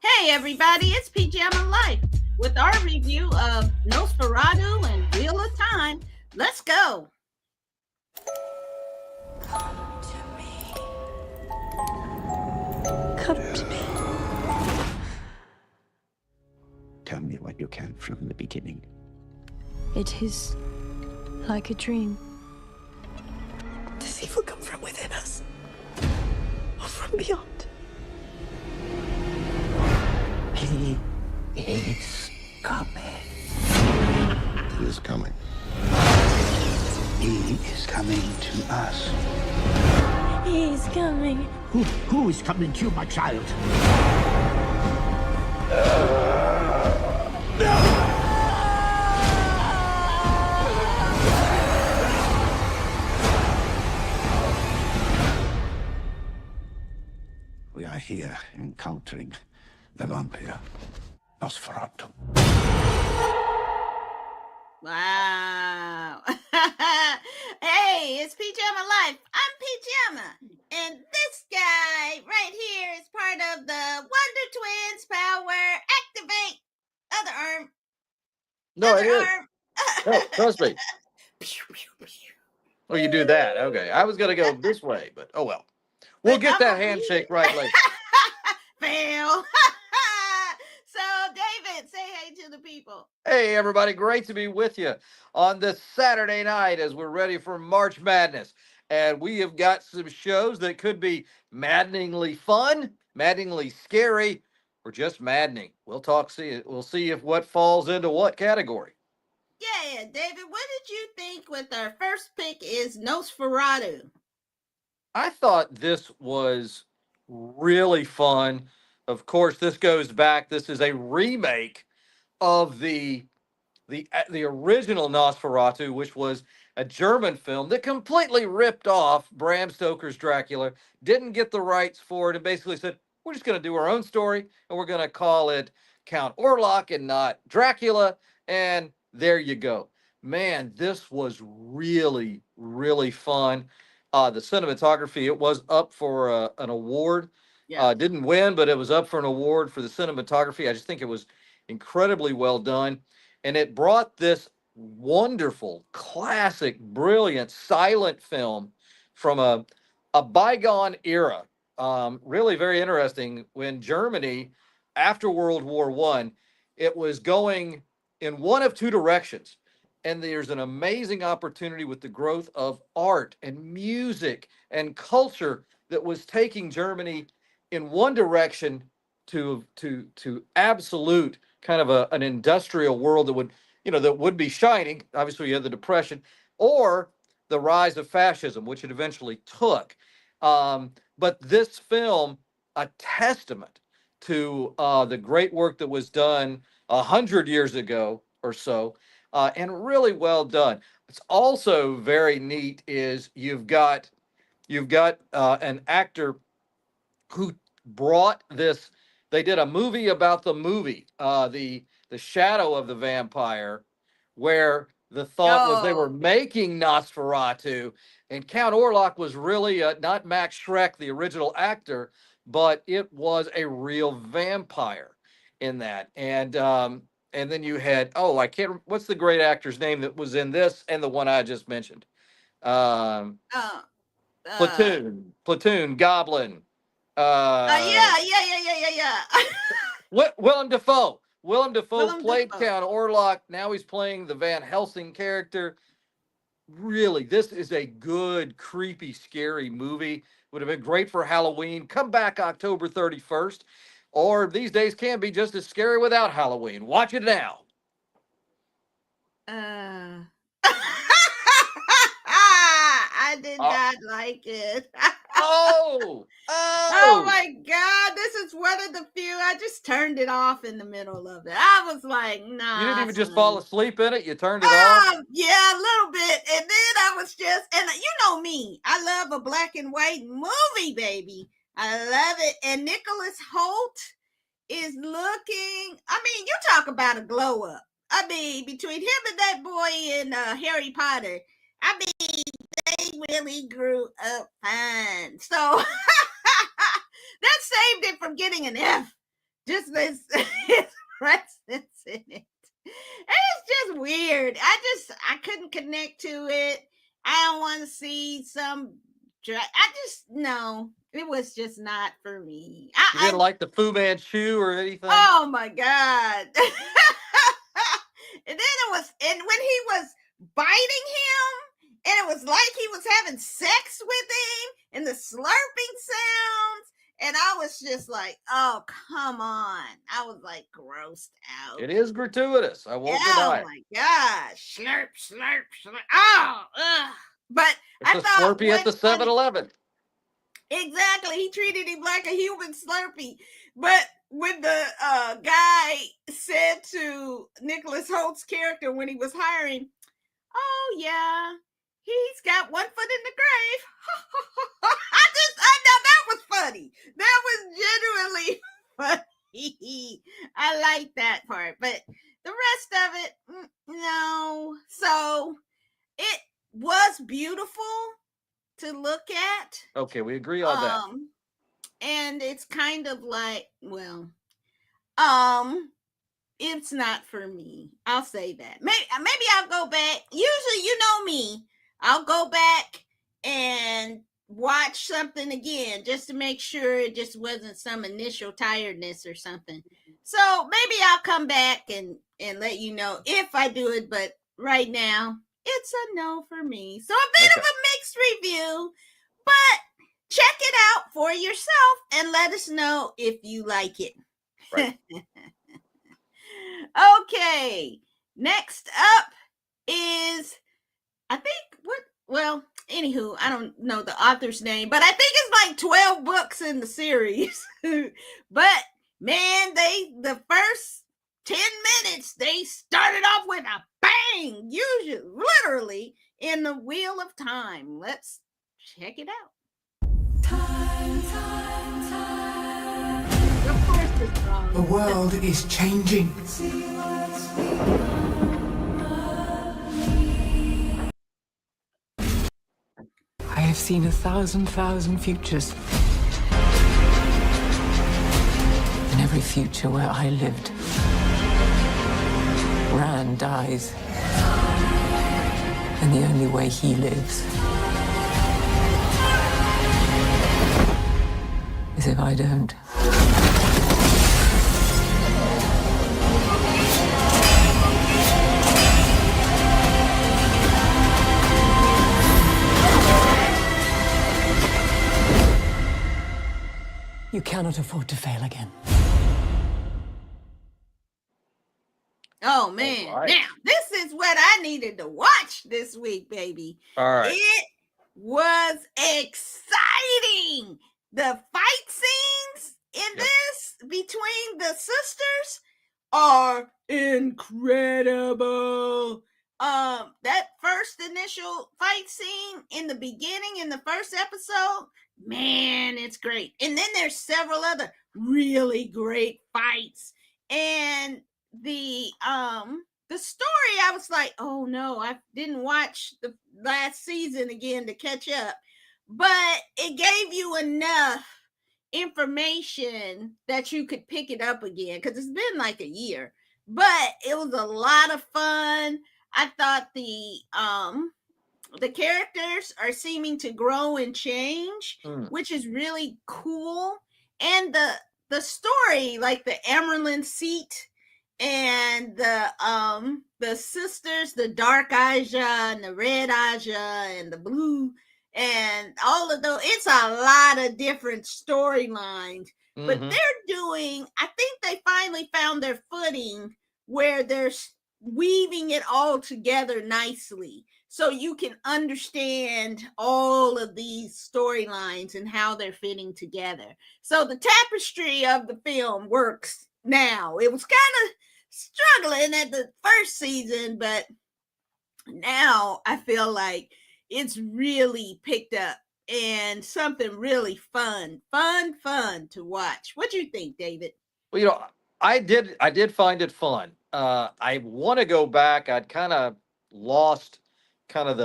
Hey everybody, it's Pajama Life with our review of Nosferatu and Wheel of Time. Let's go. Come to me. Come to me. Tell me what you can from the beginning. It is like a dream. Does evil come from within us? Or from beyond? He is coming. He is coming. He is coming to us. He's coming. Who is coming to you, my child? We are here encountering the vampire, Nosferatu. Wow. Hey, it's Pajama Life. I'm Pajama. And this guy right here is part of the Wonder Twins power. Activate. Other arm. No, Other it is. arm. No, trust me. Oh, you do that. Okay. I was going to go this way, but oh well. We'll But get I'm that gonna handshake eat. right later. Fail. So, David, say hey to the people. Hey, everybody. Great to be with you on this Saturday night as we're ready for March Madness. And we have got some shows that could be maddeningly fun, maddeningly scary, or just maddening. We'll see if what falls into what category. Yeah, David, what did you think with our first pick is Nosferatu? I thought this was really fun. Of course, this goes back. This is a remake of the original Nosferatu, which was a German film that completely ripped off Bram Stoker's Dracula. Didn't get the rights for it, and basically said, "We're just going to do our own story, and we're going to call it Count Orlok and not Dracula." And there you go. Man, this was really, really fun. The cinematography, it was up for an award. Yeah. Didn't win, but it was up for an award for the cinematography. I just think it was incredibly well done. And it brought this wonderful, classic, brilliant, silent film from a bygone era. Really very interesting when Germany, after World War One, it was going in one of two directions. And there's an amazing opportunity with the growth of art and music and culture that was taking Germany in one direction to absolute kind of an industrial world that would that would be shining. Obviously, you had the Depression or the rise of fascism, which it eventually took. But this film, a testament to the great work that was done 100 years ago or so, and really well done. It's also very neat is you've got an actor who brought this. They did a movie about the movie, the Shadow of the Vampire, where the thought was they were Oh, making Nosferatu, and Count Orlok was really not Max Schreck, the original actor, but it was a real vampire in that. And then you had I can't. What's the great actor's name that was in this and the one I just mentioned? Um, uh, uh, Platoon, Goblin. Uh, yeah. Willem Dafoe. Willem Dafoe Willem played Dafoe. Count Orlok. Now he's playing the Van Helsing character. Really, this is a good, creepy, scary movie. Would have been great for Halloween. Come back October 31st. Or these days can be just as scary without Halloween. Watch it now. Uh, I did Oh, not like it. oh, Oh oh. my God, this is one of the few. I just turned it off in the middle of it. I was like, You didn't nah, even just fall son. asleep in it. You turned it off. Yeah, a little bit. And then I was just, and you know me, I love a black and white movie, baby. I love it. And Nicholas Holt is looking, I mean, you talk about a glow up. I mean, between him and that boy in Harry Potter, I mean, they really grew up fine. So that saved it from getting an F. just this his presence in it. It's just weird. I couldn't connect to it. I don't want to see some. I just no. It was just not for me. You didn't like the Fu Manchu or anything? Oh my god. And then and when he was biting him, and it was like he was having sex with him, and the slurping sounds, and I was just like, oh, come on. I was like grossed out. It is gratuitous. I won't Oh deny it. my gosh. Slurp, slurp, slurp. Oh, ugh. But It's I a thought Slurpee at the 7-Eleven. Exactly. He treated him like a human Slurpee. But when the guy said to Nicholas Holt's character when he was hiring, oh yeah, he's got one foot in the grave. I know that was funny. That was genuinely funny. I like that part, but the rest of it, no. So it was beautiful to look at. Okay, we agree on that. And it's kind of like, well, it's not for me. I'll say that. Maybe I'll go back. Usually, you know me, I'll go back and watch something again just to make sure it just wasn't some initial tiredness or something. So maybe I'll come back and let you know if I do it. But right now, it's a no for me. So a bit of a mixed review, but check it out for yourself and let us know if you like it. Right. Okay. Next up is, I think, anywho, I don't know the author's name, but I think it's like 12 books in the series. But man, the first 10 minutes, they started off with a bang, usually, literally, in the Wheel of Time. Let's check it out. Of course it's wrong. The world is changing. I have seen 1,000 futures. In every future where I lived, Rand dies. And the only way he lives is if I don't. You cannot afford to fail again. Oh man. All right. Now, this is what I needed to watch this week, baby. All right. It was exciting. The fight scenes in this between the sisters are incredible. That first initial fight scene in the beginning in the first episode, man, it's great. And then there's several other really great fights. And the story, I was like, oh no, I didn't watch the last season again to catch up, but it gave you enough information that you could pick it up again, because it's been like a year. But it was a lot of fun. I thought the characters are seeming to grow and change, which is really cool. And the story, like the Emerald seat and the sisters, the dark Aja and the red Aja and the blue and all of those, it's a lot of different storylines. But they're doing, I think they finally found their footing where they're weaving it all together nicely, so you can understand all of these storylines and how they're fitting together. So the tapestry of the film works now. It was kind of struggling at the first season, but now I feel like it's really picked up and something really fun to watch. What do you think, David? Well, I did find it fun. I want to go back. I'd kind of lost kind of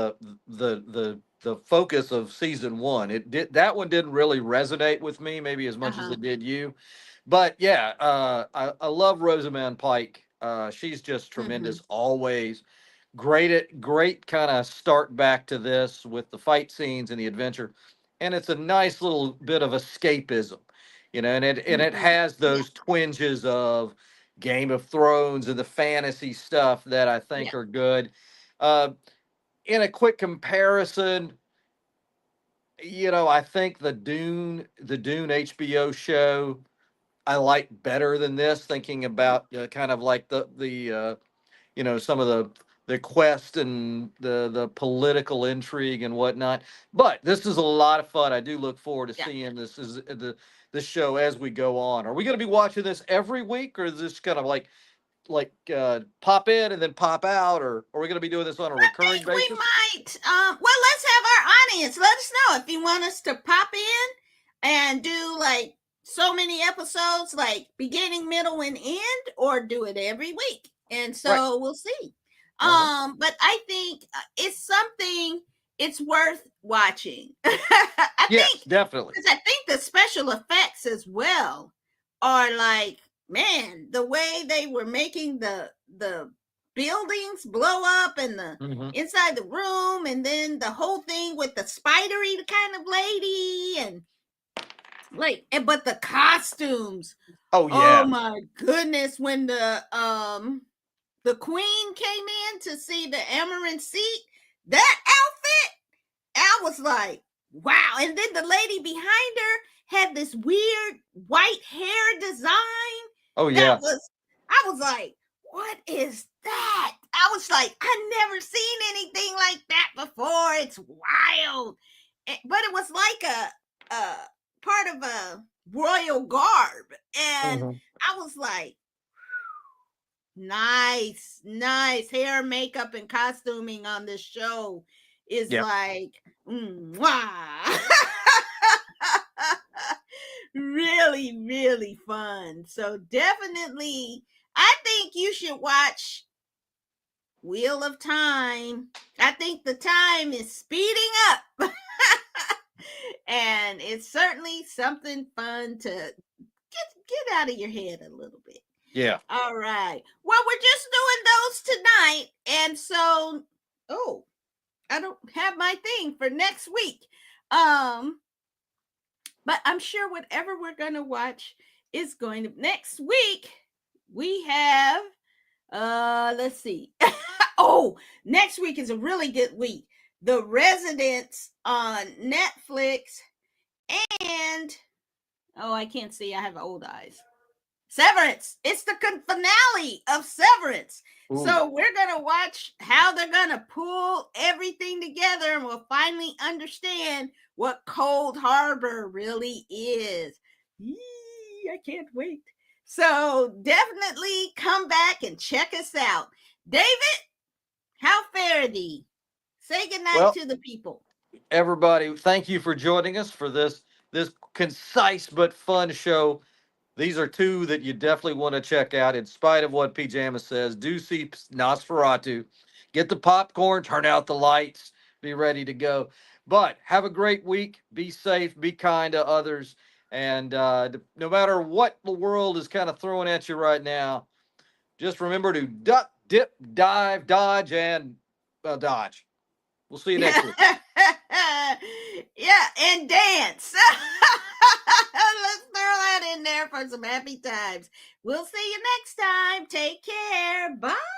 the focus of season one. That one didn't really resonate with me, maybe as much as it did you. But yeah, I love Rosamund Pike. She's just Mm-hmm. tremendous always. Great kind of start back to this with the fight scenes and the adventure, and it's a nice little bit of escapism, and it Mm-hmm. has Yeah. those twinges of Game of Thrones and the fantasy stuff that I Yeah. think are good. Uh, in a quick comparison, I think the Dune HBO show I like better than this. Thinking about kind of like the some of the quest and the political intrigue and whatnot. But this is a lot of fun. I do look forward to Yeah. seeing this show as we go on. Are we going to be watching this every week, or is this kind of like pop in and then pop out, or are we going to be doing this on a I recurring think we basis? might. Well, let's have our audience. Let us know if you want us to pop in and do like so many episodes, like beginning, middle, and end, or do it every week. And Right. so we'll see. Uh-huh. But I think it's something it's worth watching. I Yes, think definitely. because I think the special effects as well are like, man, the way they were making the buildings blow up and the Hmm. inside the room, and then the whole thing with the spidery kind of lady, and but the costumes, Oh oh yeah. my goodness, when the queen came in to see the Amaranth seat, that outfit, I was like, wow. And then the lady behind her had this weird white hair design. Oh That yeah. was, I was like, what is that? I was like, I never seen anything like that before. It's wild. But it was like a part of a royal garb. And Hmm. I was like, nice, nice hair, makeup, and costuming on this show is Yep. like, mwah. Really, really fun. So definitely, I think you should watch Wheel of Time. I think the time is speeding up. And it's certainly something fun to get out of your head a little bit. Yeah. All right. Well, we're just doing those tonight. And so, oh, I don't have my thing for next week. Um, but I'm sure whatever we're going to watch is going to next week. We have let's see. Oh, next week is a really good week. The Residents on Netflix, and oh, I can't see. I have old eyes. Severance. It's the finale of Severance. Ooh. So we're going to watch how they're going to pull everything together, and we'll finally understand what Cold Harbor really is. Yee, I can't wait. So definitely come back and check us out. David, how fare thee? Say goodnight Well, to the people. everybody, thank you for joining us for this concise but fun show. These are two that you definitely want to check out. In spite of what Pajama says, do see Nosferatu. Get the popcorn, turn out the lights, be ready to go. But have a great week. Be safe, be kind to others. And no matter what the world is kind of throwing at you right now, just remember to duck, dip, dive, dodge, and dodge. We'll see you next week. Yeah, and dance. Let's throw that in there for some happy times. We'll see you next time. Take care. Bye.